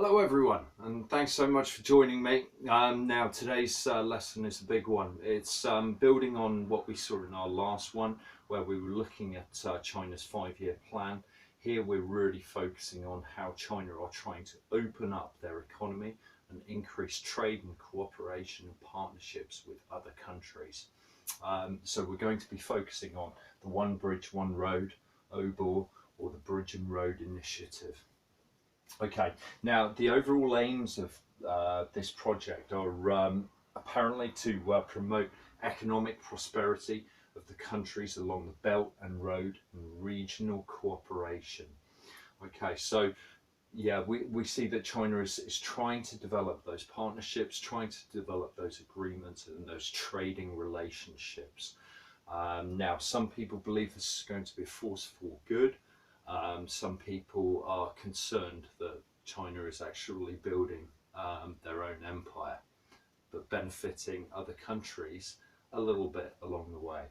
Hello everyone, and thanks so much for joining me. Now today's lesson is a big one. It's building on what we saw in our last one, where we were looking at China's 5-year plan. Here we're really focusing on how China are trying to open up their economy and increase trade and cooperation and partnerships with other countries. So we're going to be focusing on the One Bridge, One Road, OBOR, or the Bridge and Road Initiative. Okay, now the overall aims of this project are apparently to promote economic prosperity of the countries along the Belt and Road and regional cooperation. Okay, so yeah, we see that China is trying to develop those partnerships, trying to develop those agreements and those trading relationships. Now, some people believe this is going to be a force for good. Some people are concerned that China is actually building their own empire, but benefiting other countries a little bit along the way.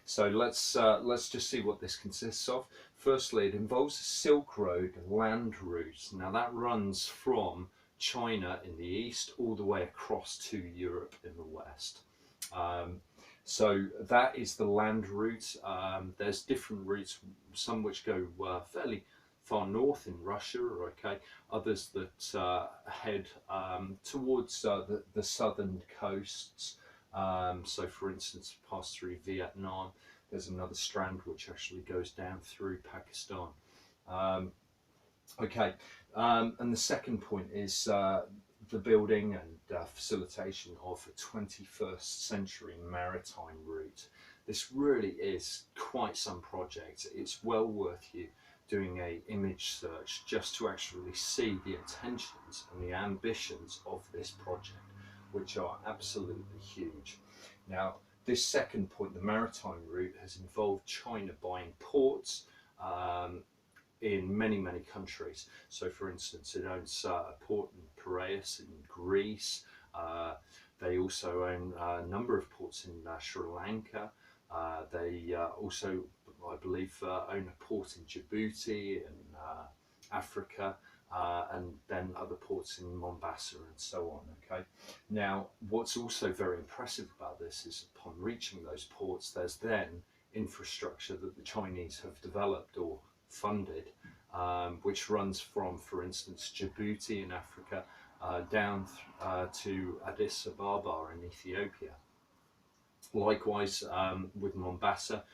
So let's just see what this consists of. Firstly, it involves a Silk Road land route. Now that runs from China in the east all the way across to Europe in the west. So that is the land route. There's different routes, some which go fairly far north in Russia, okay, others that head towards the southern coasts. So for instance, pass through Vietnam. There's another strand which actually goes down through Pakistan. Okay, and the second point is the building and facilitation of a 21st century maritime route. This really is quite some project. It's well worth you doing a image search just to actually see the intentions and the ambitions of this project, which are absolutely huge. Now, this second point, the maritime route, has involved China buying ports in many countries. So for instance, it owns a port in Piraeus in Greece. They also own a number of ports in Sri Lanka. They also, I believe, own a port in Djibouti in Africa, and then other ports in Mombasa and so on. Okay. Now, what's also very impressive about this is upon reaching those ports, there's then infrastructure that the Chinese have developed or funded, which runs from, for instance, Djibouti in Africa down to Addis Ababa in Ethiopia. Likewise, with Mombasa,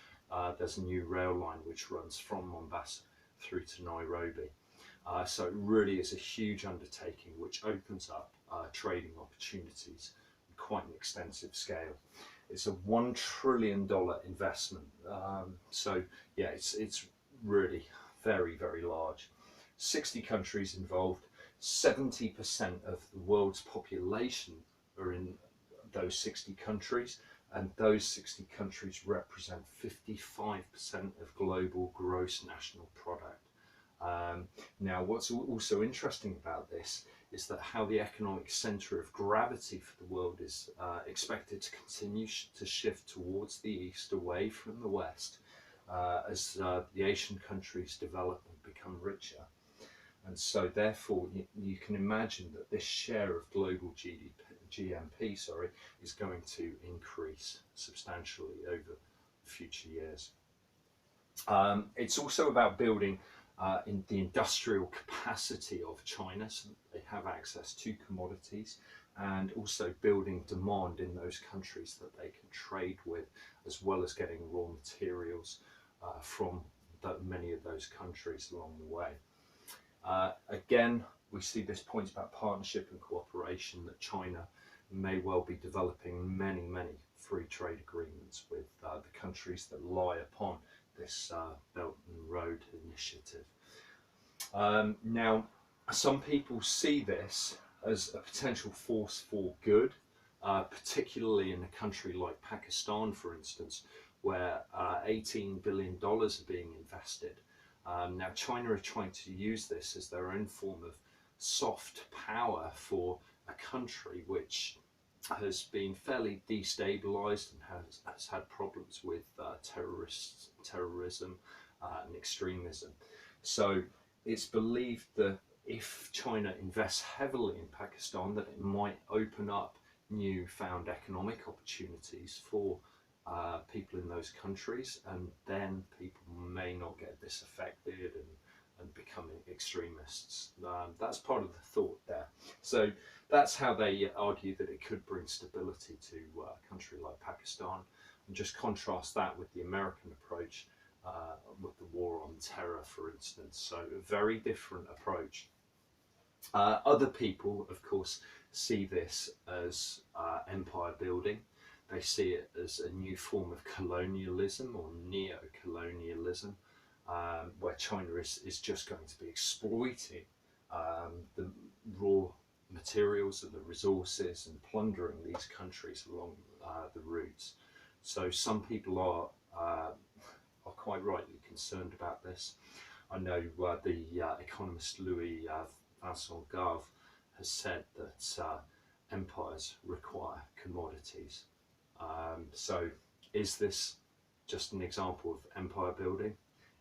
there's a new rail line which runs from Mombasa through to Nairobi. So it really is a huge undertaking which opens up trading opportunities on quite an extensive scale. It's a $1 trillion investment. So yeah, it's really very large. 60 countries involved. 70% of the world's population are in those 60 countries, and those 60 countries represent 55% of global gross national product. Now, what's also interesting about this is that how the economic centre of gravity for the world is expected to continue to shift towards the east, away from the west, as the Asian countries develop and become richer. And so therefore you can imagine that this share of global GMP is going to increase substantially over future years. It's also about building in the industrial capacity of China, so that they have access to commodities, and also building demand in those countries that they can trade with, as well as getting raw materials from many of those countries along the way. Again, we see this point about partnership and cooperation, that China may well be developing many free trade agreements with the countries that lie upon this Belt and Road Initiative. Now, some people see this as a potential force for good, particularly in a country like Pakistan, for instance, where $18 billion are being invested. Now, China are trying to use this as their own form of soft power for a country which has been fairly destabilized and has had problems with terrorism and extremism. So it's believed that if China invests heavily in Pakistan, that it might open up newfound economic opportunities for people in those countries, and then people may not get disaffected and becoming extremists. That's part of the thought there. So that's how they argue that it could bring stability to a country like Pakistan, and just contrast that with the American approach with the war on terror, for instance. So a very different approach. Other people, of course, see this as empire building. They see it as a new form of colonialism or neo-colonialism, where China is just going to be exploiting the raw materials and the resources and plundering these countries along the routes. So some people are quite rightly concerned about this. I know the economist Louis Vincent Gave has said that empires require commodities. So is this just an example of empire building?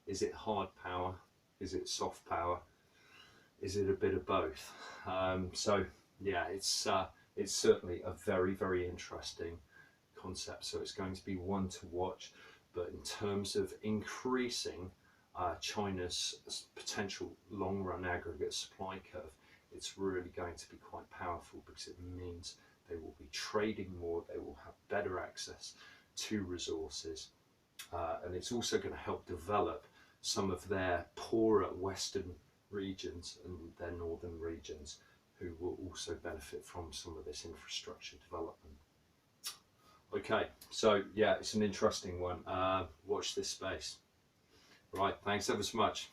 Is it hard power? Is it soft power? Is it a bit of both? So yeah, it's certainly a very, very interesting concept. So it's going to be one to watch. But in terms of increasing China's potential long-run aggregate supply curve, it's really going to be quite powerful, because it means they will be trading more, they will have better access to resources, and it's also going to help develop some of their poorer western regions and their northern regions, who will also benefit from some of this infrastructure development. Okay, so yeah, it's an interesting one. Watch this space. Right, thanks ever so much.